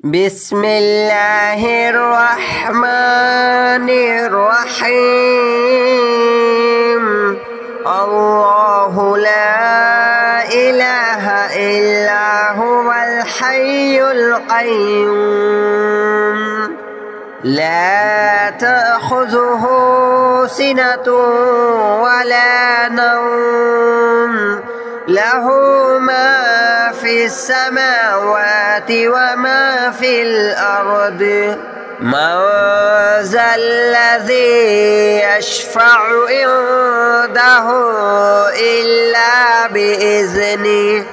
بسم الله الرحمن الرحيم. الله لا إله إلا هو الحي القيوم لا تأخذه سنة ولا نوم له ما في السماوات وما في الأرض من ذا الذي يشفع عنده إلا بإذنه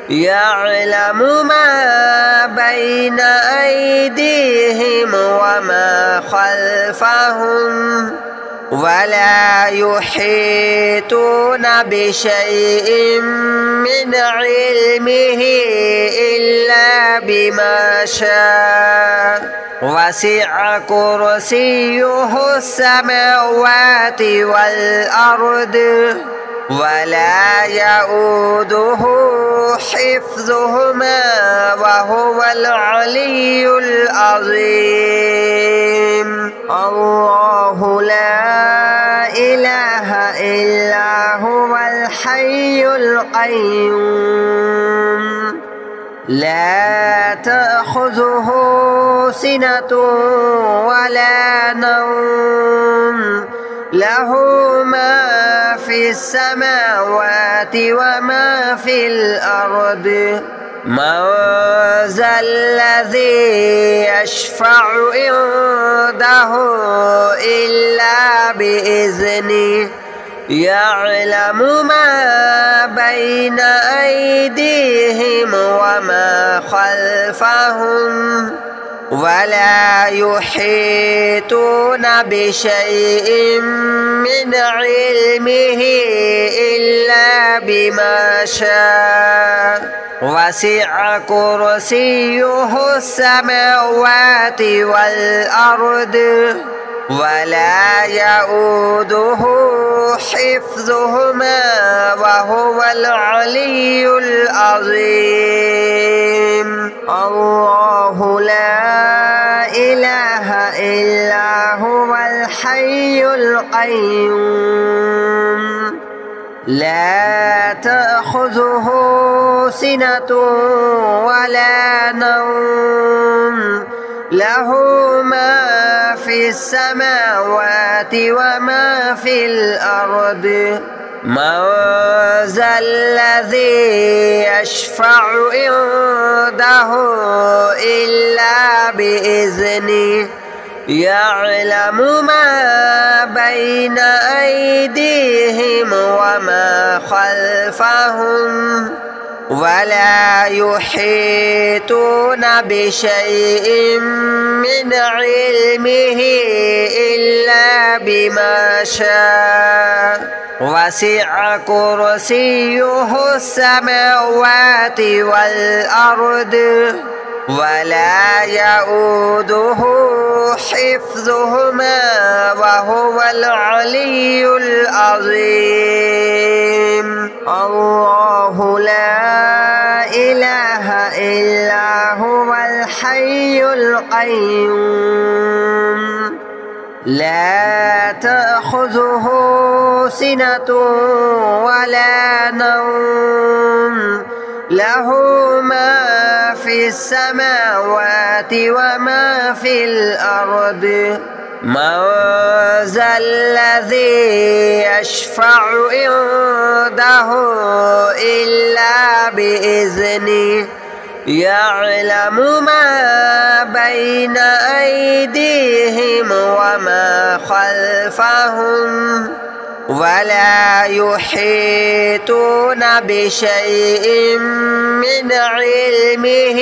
يعلم ما بين أيديهم وما خلفهم ولا يحيطون بشيء من علمه إلا بما شاء وسع كرسيه السماوات والأرض ولا يؤوده حفظهما وهو العلي العظيم. الله لا إله إلا هو الحي القيوم لا تأخذه سنة ولا نوم له ما في السماوات وما في الأرض من ذا الذي يشفع عنده إلا بإذنه يعلم ما بين أيديهم وما خلفهم ولا يحيطون بشيء من علمه إلا بما شاء وسع كرسيه السماوات والأرض ولا يؤوده حفظهما وهو العلي العظيم. الله لا إله إلا هو الحي القيوم لا تأخذه سنة ولا نوم له ما في السماوات وما في الأرض من ذا الذي يشفع عنده إلا بإذنه يعلم ما بين أيديهم وما خلفهم ولا يحيطون بشيء من علمه إلا بما شاء وسع كرسيه السماوات والأرض ولا يؤوده حفظهما وهو العلي العظيم. الله لا إله إلا هو الحي القيوم لا تأخذه سنة ولا نوم له ما في السماوات وما في الأرض من ذا الذي يشفع عنده إلا بإذنه يعلم ما بين أيديهم وما خلفهم ولا يحيطون بشيء من علمه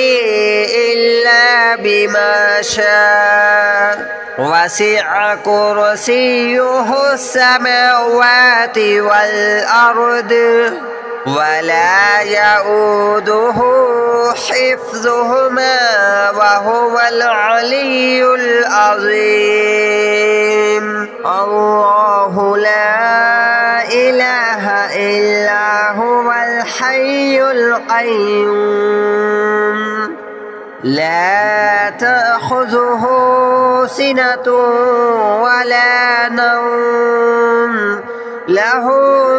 إلا بما شاء وسع كرسيه السماوات والأرض ولا يؤوده حفظهما وهو العلي العظيم. الله لا إله إلا هو الحي القيوم لا لا تأخذه سنة ولا نوم له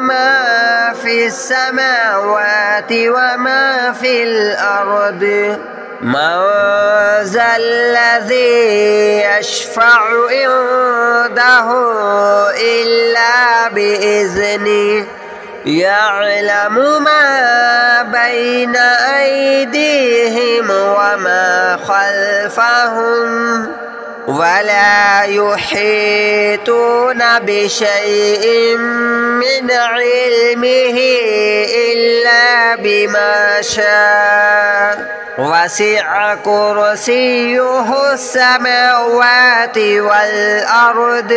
ما في السماوات وما في الأرض من ذا الذي يشفع عنده إلا بإذنه يعلم ما بين أيديهم وما خلفهم ولا يحيطون بشيء من علمه إلا بما شاء وسع كرسيه السماوات والأرض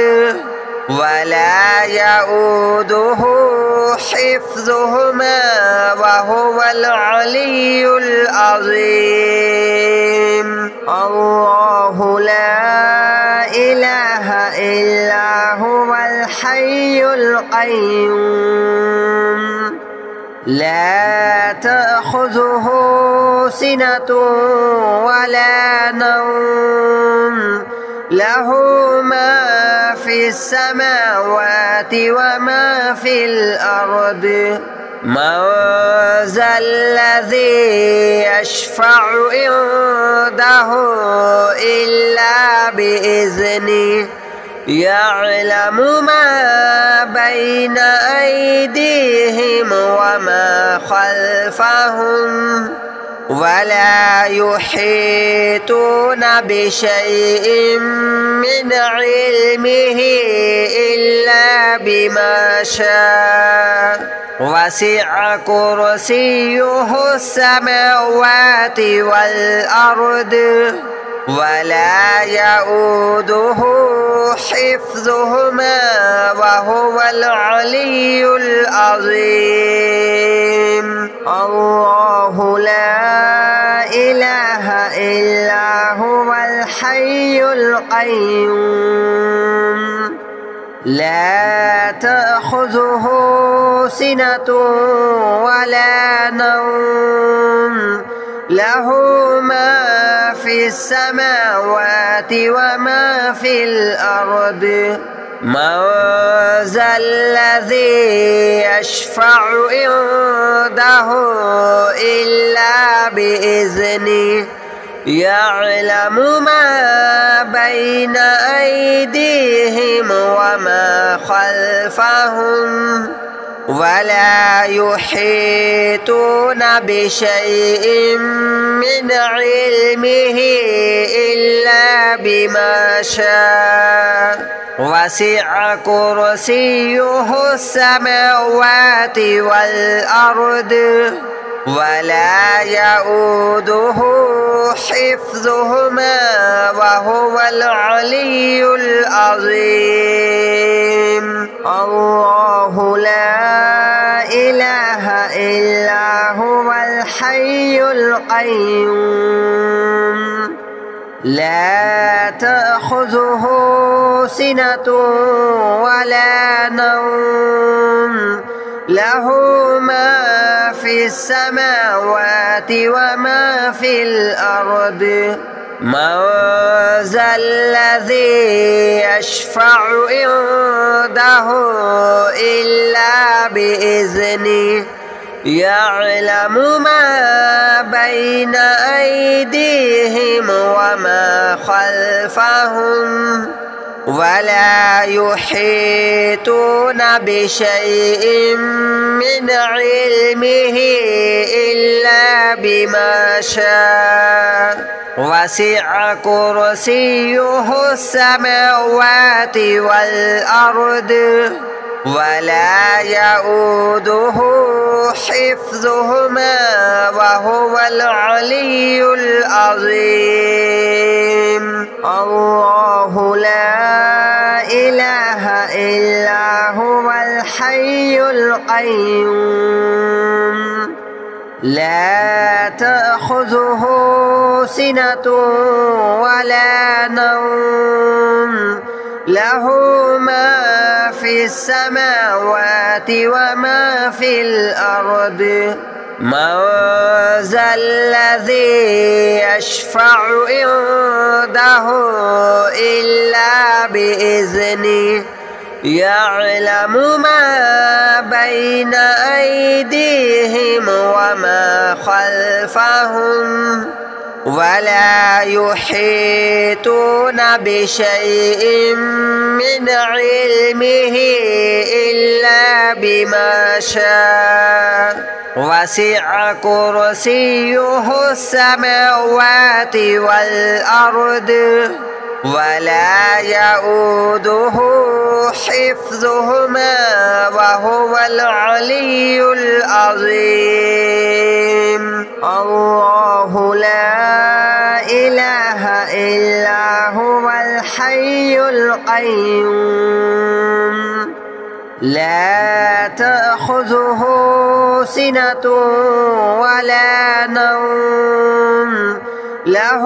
ولا يؤوده حفظهما وهو العلي العظيم الله لا إله إلا هو الحي القيوم لا تأخذه سنة ولا نوم له ما في السماوات وما في الأرض من ذا الذي يشفع عنده إلا بإذنه يعلم ما بين أيديهم وما خلفهم ولا يحيطون بشيء من علمه إلا بما شاء وسع كرسيه السماوات والأرض ولا يؤوده حفظهما وهو العلي العظيم الله لا إله إلا هو الحي القيوم لا تأخذه سنة ولا نوم له ما في السماوات وما في الأرض من ذا الذي يشفع عنده إلا بإذنه يعلم ما بين أيديهم وما خلفهم ولا يحيطون بشيء من علمه إلا بما شاء وسع كرسيه السماوات والأرض ولا يؤوده حفظهما وهو العلي العظيم الله لا إله إلا هو الحي القيوم لا تأخذه سنة ولا نوم له ما في السماوات وما في الأرض من ذا الذي يشفع عنده إلا بإذنه يعلم ما بين أيديهم وما خلفهم ولا يحيطون بشيء من علمه إلا بما شاء وسع كرسيه السماوات والأرض ولا يؤوده حفظهما وهو العلي العظيم الله لا إله إلا هو الحي القيوم لا تأخذه سنة ولا نوم له ما في السماوات وما في الأرض من ذا الذي يشفع عنده إلا بإذنه يعلم ما بين أيديهم وما خلفهم ولا يحيطون بشيء من علمه إلا بما شاء وسع كرسيه السماوات والأرض ولا يؤوده حفظهما وهو العلي العظيم الله لا إله إلا هو الحي القيوم لا تأخذه سنة ولا نوم له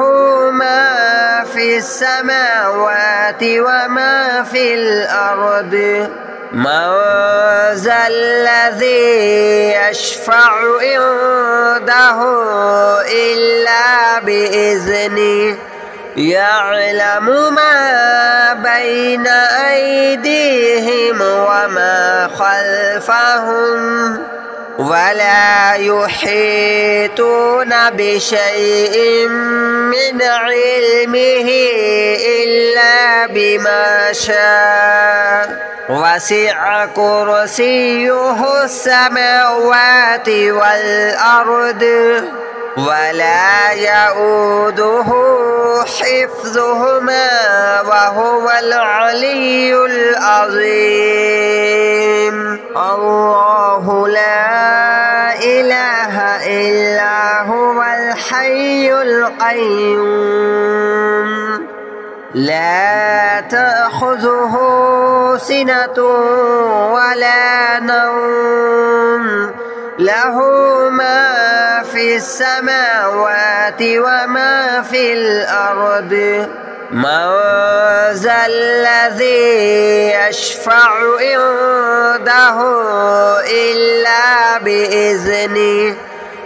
ما في السماوات وما في الأرض من ذا الذي يشفع عنده إلا بإذنه يعلم ما بين أيديهم وما خلفهم ولا يحيطون بشيء من علمه إلا بما شاء وسع كرسيه السماوات والأرض ولا يؤوده حفظهما وهو العلي العظيم الله لا إله إلا هو الحي القيوم لا تأخذه سنة ولا نوم له ما في السماوات وما في الأرض من ذا الذي يشفع عنده إلا بإذنه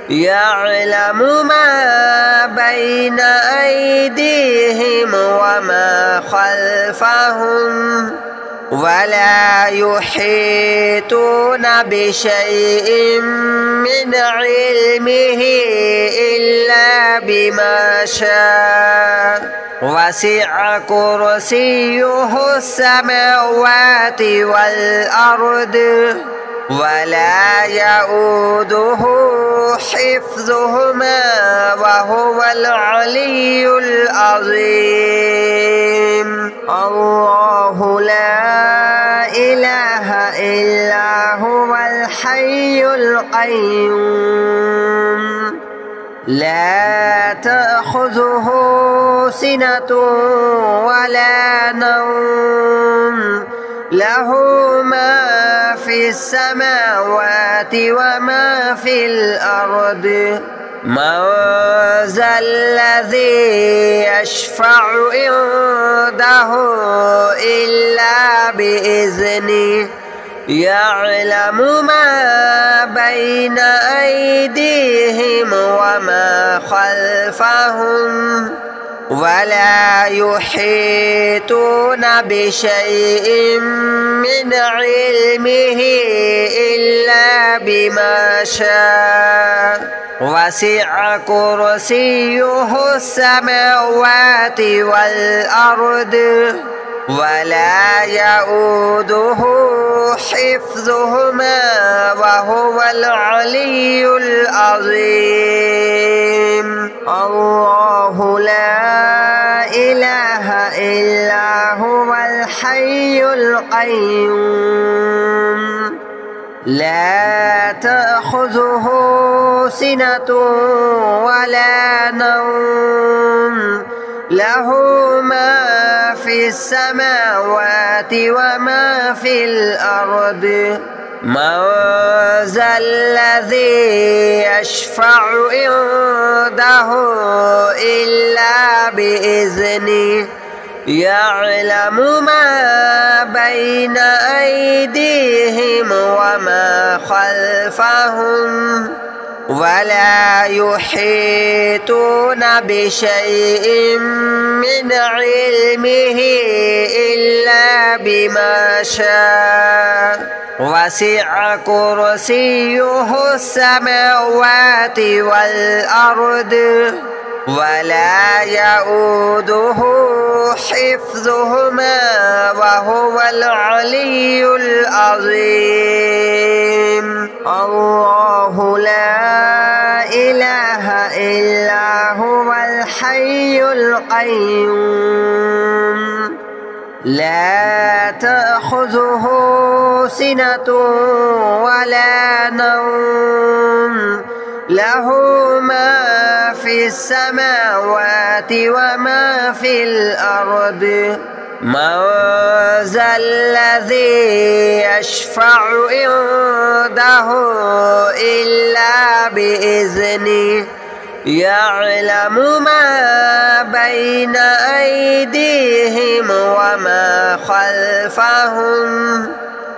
يعلم ما بين أيديهم وما خلفهم ولا يحيطون بشيء من علمه إلا بما شاء وسع كرسيه السماوات والأرض ولا يؤوده حفظهما وهو العلي العظيم الله لا إله إلا هو الحي القيوم لا تأخذه سنة ولا نوم له ما في السماوات وما في الأرض من ذا الذي يشفع عنده إلا بإذنه يعلم ما بين أيديهم وما خلفهم ولا يحيطون بشيء من علمه إلا بما شاء وسع كرسيه السماوات والأرض ولا يؤوده حفظهما وهو العلي العظيم الله لا إله إلا هو الحي القيوم لا تأخذه سنة ولا نوم له ما في السماوات وما في الأرض من ذا الذي يشفع عنده إلا بإذنه يعلم ما بين أيديهم وما خلفهم ولا يحيطون بشيء من علمه إلا بما شاء وسع كرسيه السماوات والأرض ولا يؤوده حفظهما وهو العلي العظيم. الله لا إله إلا هو الحي القيوم لا تأخذه سنة ولا نوم له ما في السماوات وما في الأرض من ذا الذي يشفع عنده إلا بإذنه يعلم ما بين أيديهم وما خلفهم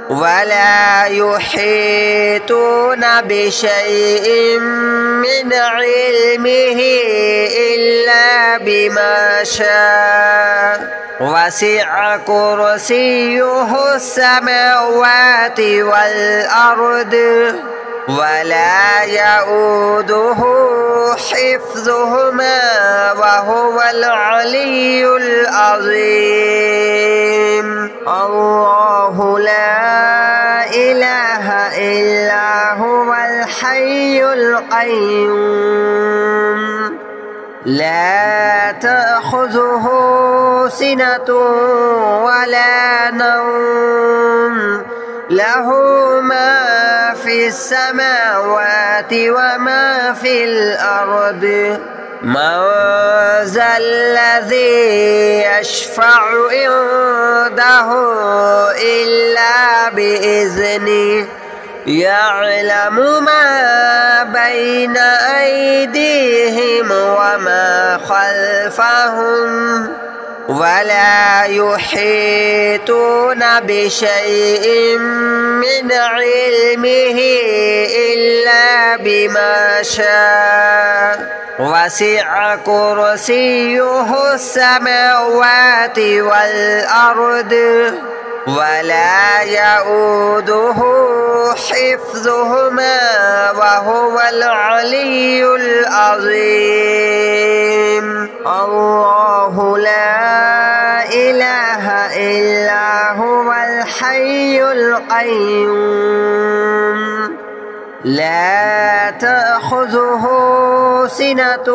ولا يحيطون بشيء من علمه إلا بما شاء وسع كرسيه السماوات والأرض ولا يؤوده حفظهما وهو العلي العظيم. الله لا إله إلا هو الحي القيوم لا تأخذه سنة ولا نوم له ما في السماوات وما في الأرض من ذا الذي يشفع عنده إلا بإذنه يعلم ما بين أيديهم وما خلفهم ولا يحيطون بشيء من علمه إلا بما شاء وسع كرسيه السماوات والأرض ولا يؤوده حفظهما وهو العلي العظيم. الله لا إله إلا هو الحي القيوم لا تأخذه سنة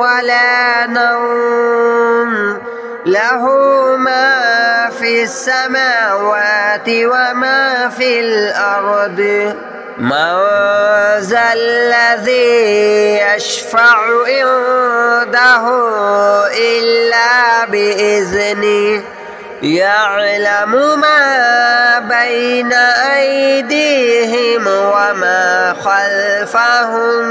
ولا نوم له ما في السماوات وما في الأرض من ذا الذي يشفع عنده إلا بإذنه يعلم ما بين أيديهم وما خلفهم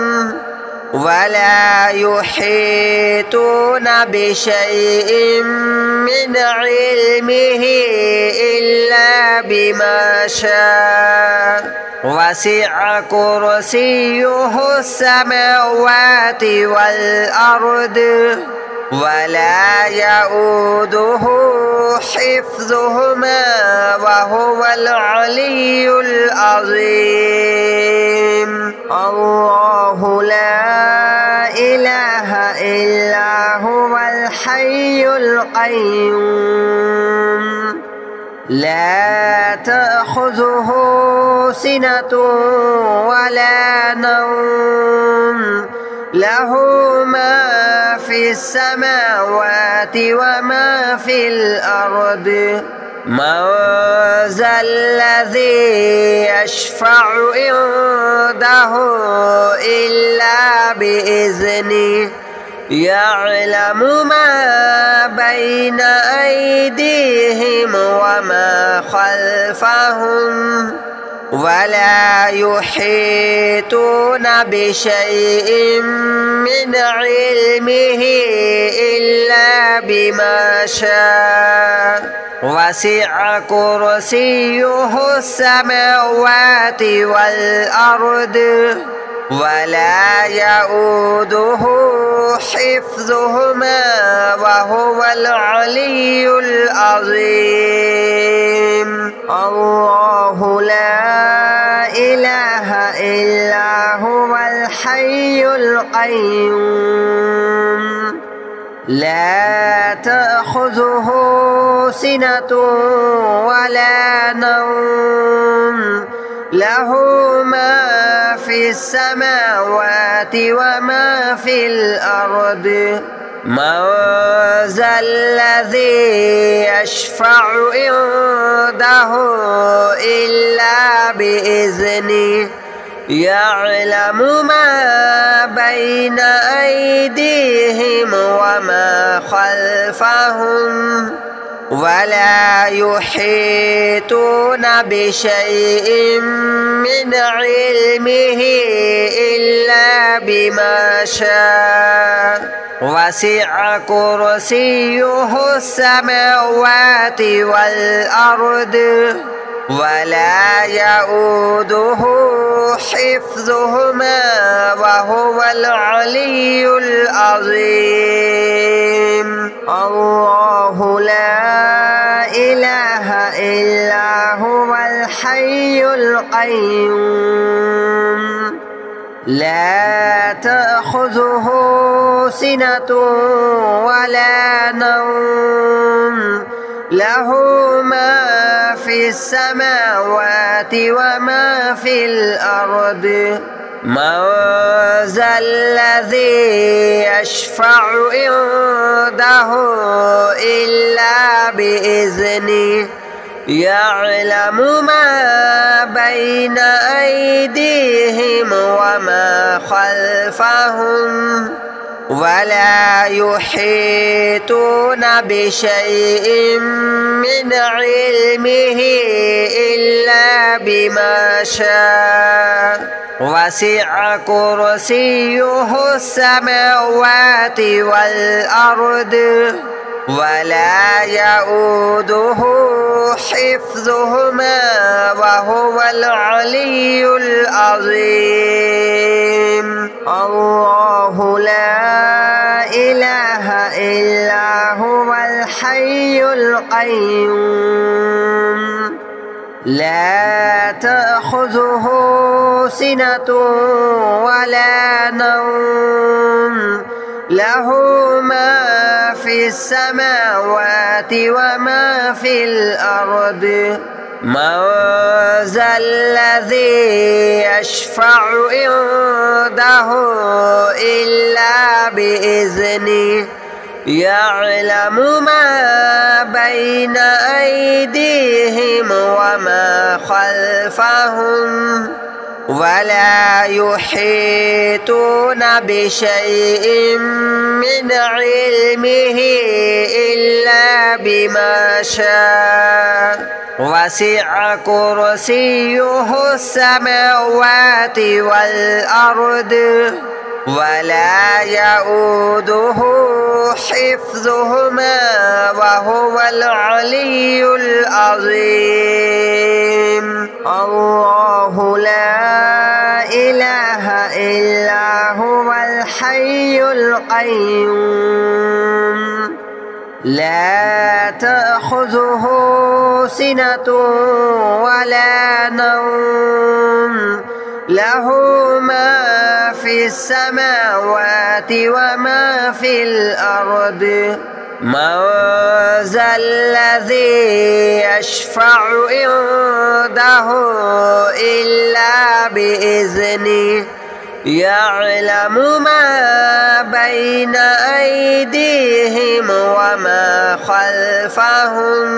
ولا يحيطون بشيء من علمه إلا بما شاء وسع كرسيه السماوات والأرض ولا يؤوده حفظهما وهو العلي العظيم. الله لا إله إلا هو الحي القيوم لا تأخذه سنة ولا نوم له ما في السماوات وما في الأرض من ذا الذي يشفع عنده إلا بإذنه يعلم ما بين أيديهم وما خلفهم ولا يحيطون بشيء من علمه إلا بما شاء وسع كرسيه السماوات والأرض ولا يؤوده حفظهما وهو العلي العظيم. الله لا إله إلا هو الحي القيوم لا تأخذه سنة ولا نوم له ما في السماوات وما في الأرض من ذا الذي يشفع عنده إلا بإذنه يعلم ما بين أيديهم وما خلفهم ولا يحيطون بشيء من علمه إلا بما شاء وسع كرسيه السماوات والأرض ولا يؤوده حفظهما وهو العلي العظيم. الله لا إله إلا هو الحي القيوم لا تأخذه سنة ولا نوم له ما في السماوات وما في الأرض من ذا الذي يشفع عنده إلا بإذنه يعلم ما بين أيديهم وما خلفهم ولا يحيطون بشيء من علمه إلا بما شاء وسع كرسيه السماوات والأرض ولا يؤوده حفظهما وهو العلي العظيم. الله لا إله إلا هو الحي القيوم لا تأخذه سنة ولا نوم له ما في السماوات وما في الأرض من ذا الذي يشفع عنده إلا بإذنه يعلم ما بين أيديهم وما خلفهم ولا يحيطون بشيء من علمه إلا بما شاء وسع كرسيه السماوات والأرض ولا يؤوده حفظهما وهو العلي العظيم. الله لا إله إلا هو الحي القيوم لا تأخذه سنة ولا نوم له ما في السماوات وما في الأرض من ذا الذي يشفع عنده إلا بإذنه يعلم ما بين أيديهم وما خلفهم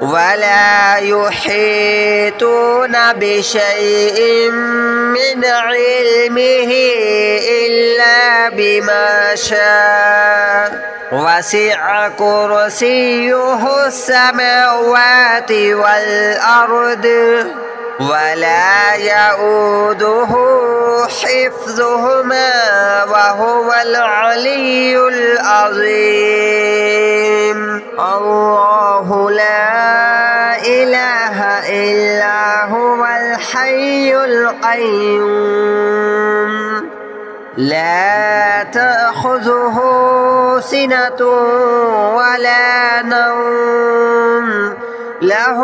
ولا يحيطون بشيء من علمه إلا بما شاء وسع كرسيه السماوات والأرض ولا يؤوده حفظهما وهو العلي العظيم. الله لا إله إلا هو الحي القيوم تأخذه سنة ولا نوم له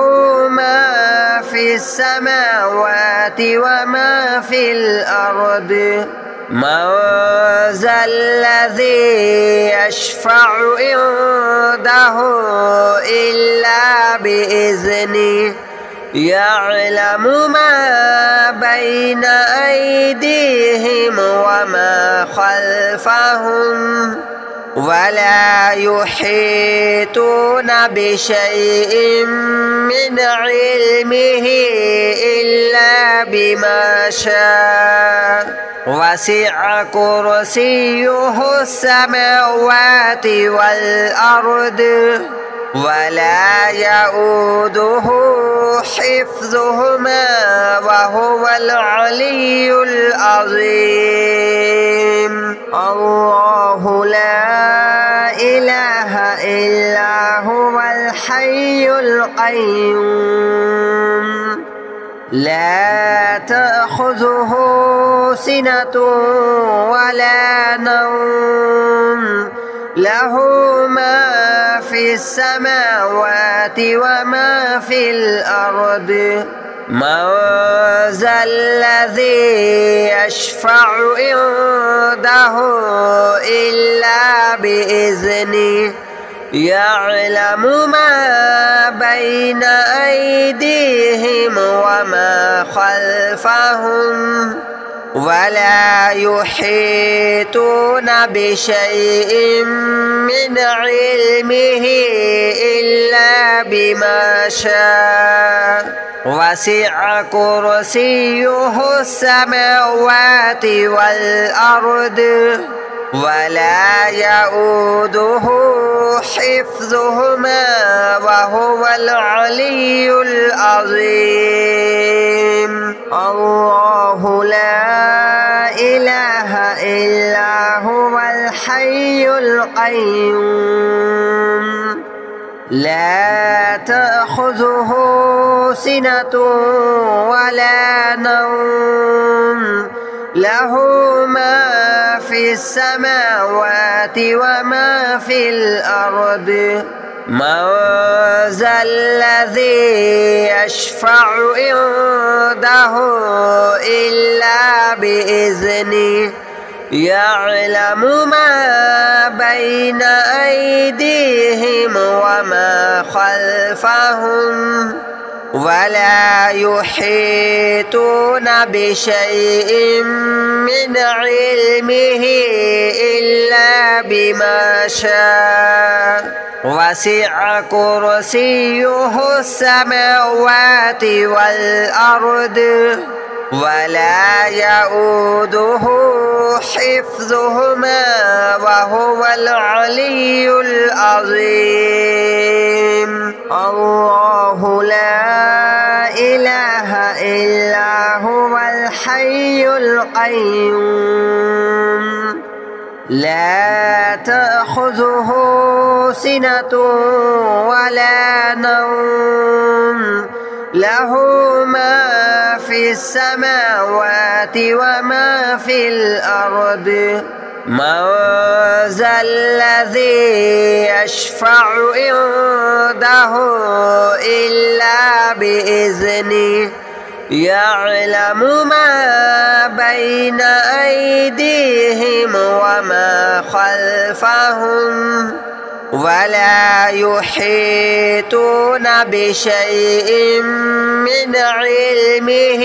ما في السماوات وما في الأرض من ذا الذي يشفع عنده إلا بإذنه يعلم ما بين أيديهم وما خلفهم ولا يحيطون بشيء من علمه إلا بما شاء وسع كرسيه السماوات والأرض ولا يؤوده حفظهما وهو العلي العظيم الله لا إله إلا هو الحي القيوم لا تأخذه سنة ولا نوم له ما في السماوات وما في الأرض من ذا الذي يشفع عنده إلا بإذنه يعلم ما بين أيديهم وما خلفهم ولا يحيطون بشيء من علمه إلا بما شاء وسع كرسيه السماوات والأرض ولا يؤوده حفظهما وهو العلي العظيم الله لا إله إلا هو الحي القيوم لا تأخذه سنة ولا نوم له ما في السماوات وما في الأرض من ذا الذي يشفع عنده إلا بإذنه يعلم ما بين أيديهم وما خلفهم ولا يحيطون بشيء من علمه إلا بما شاء وسع كرسيه السماوات والأرض ولا يؤوده حفظهما وهو العلي العظيم الله لا إله إلا هو الحي القيوم لا تأخذه سنة ولا نوم له ما في السماوات وما في الأرض من ذا الذي يشفع عنده إلا بإذنه يعلم ما بين أيديهم وما خلفهم ولا يحيطون بشيء من علمه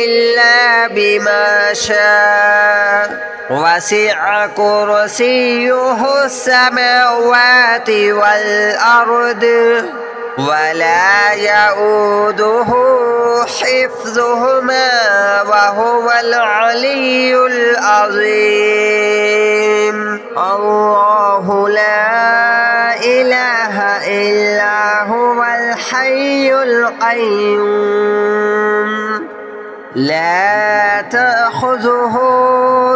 إلا بما شاء وسع كرسيه السماوات والأرض ولا يؤوده حفظهما وهو العلي العظيم الله لا إله إلا هو الحي القيوم لا تأخذه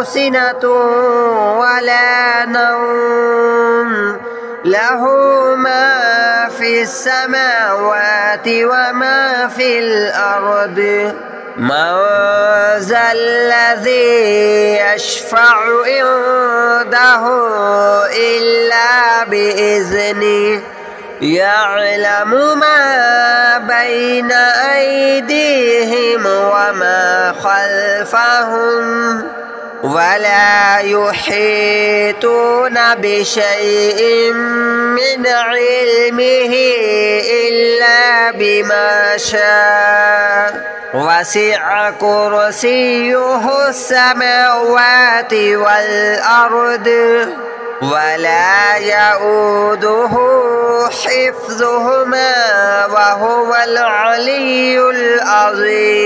سنة ولا نوم له ما في السماوات وما في الأرض من ذا الذي يشفع عنده إلا بإذنه يعلم ما بين أيديهم وما خلفهم ولا يحيطون بشيء من علمه إلا بما شاء وسع كرسيه السماوات والأرض ولا يؤوده حفظهما وهو العلي العظيم.